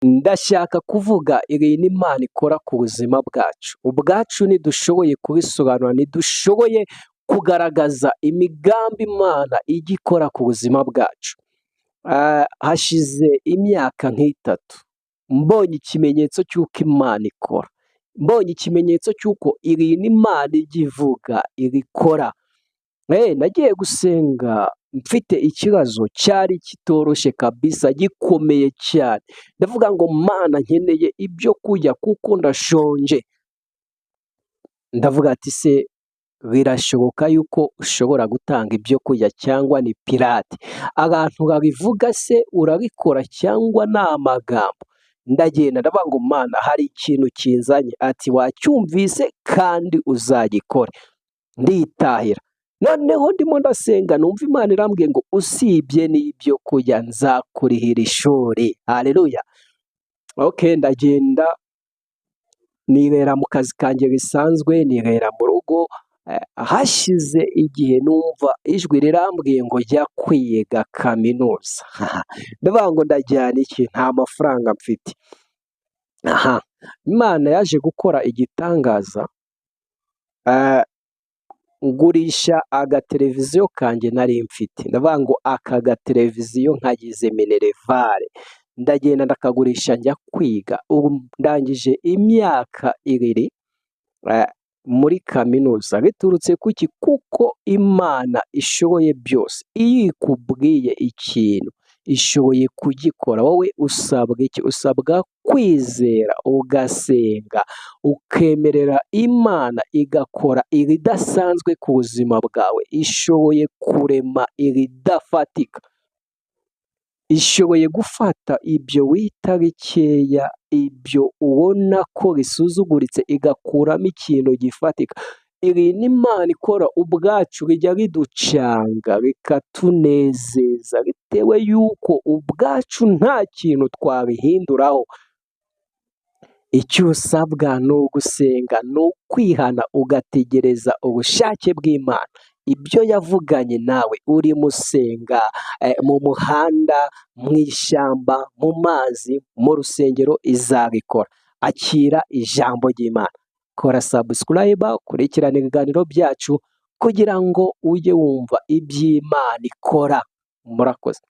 ndashaka kuvuga ibintu Imana ikora ku buzima bwacu. Ubwacu ntidushoboye kubisobanura, ntidushoboye kugaragaza imigambi Imana ijya ikora ku buzima bwacu. Hashize imyaka nk'itatu mbonye ikimenyetso cy'uko Imana ikora, mbonye ikimenyetso cy'uko ibintu Imana ijya ivuga ibikora. Nagiye gusenga mfite ikibazo cyari kitoroshye kabisa, gikomeye cyane. Ndavuga ngo Mana, nkeneye ibyo kurya kuko ndashonje. Ndavuga ati se birashoboka yuko ushobora gutanga ibyo kurya cyangwa ni pirate? Abantu babivuga se urabikora cyangwa ni amagambo? Ndagenda ndavuga ngo Mana, hari ikintu kinzanye. Ati wacyumvise kandi uzagikore. Nditahira. Noneho ndimo ndasenga numva Imana irambwiye ngo usibye n'ibyo kurya nzakurihira ishuri. Haleluya. Ndagenda nibera mu kazi kanjye bisanzwe, nibera mu rugo. Hashize igihe numva ijwi rirambwiye ngo jya kwiga kaminuza. Ndavuga ngo ndajyana iki? Nta mafaranga mfite. Imana yaje gukora igitangaza. Ngurisha agateleviziyo kanjye nari mfite. Ndavuga ngo aka gateleviziyo nkagize minerevare, ndagenda ndakagurisha njya kwiga. Ubu ndangije imyaka 2 muri kaminuza. Biturutse kuki? Kuko Imana ishoboye byose. Iyo ikubwiye ikintu ishoboye kugikora. Wowe usabwa iki? Usabwa kwizera, ugasenga, ukemerera Imana igakora ibidasanzwe ku buzima bwawe. Ishoboye kurema ibidafatika. Ishoboye gufata ibyo wita bikeya, ibyo ubona ko bisuzuguritse, igakuramo ikintu gifatika. Ibintu Imana ikora ubwacu bijya biducanga, bikatunezeza, bitewe yuko ubwacu nta kintu twabihinduraho. Icyo usabwa ni ugusenga, ni ukwihana, ugategereza ubushake bw'Imana. Ibyo yavuganye nawe urimo usenga, mu muhanda, mu ishyamba, mu mazi, mu rusengero, izabikora. Akira ijambo ry'Imana. Kora subscribe, ukurikirane ibiganiro byacu kugira ngo ujye wumva iby'Imana ikora. Murakoze.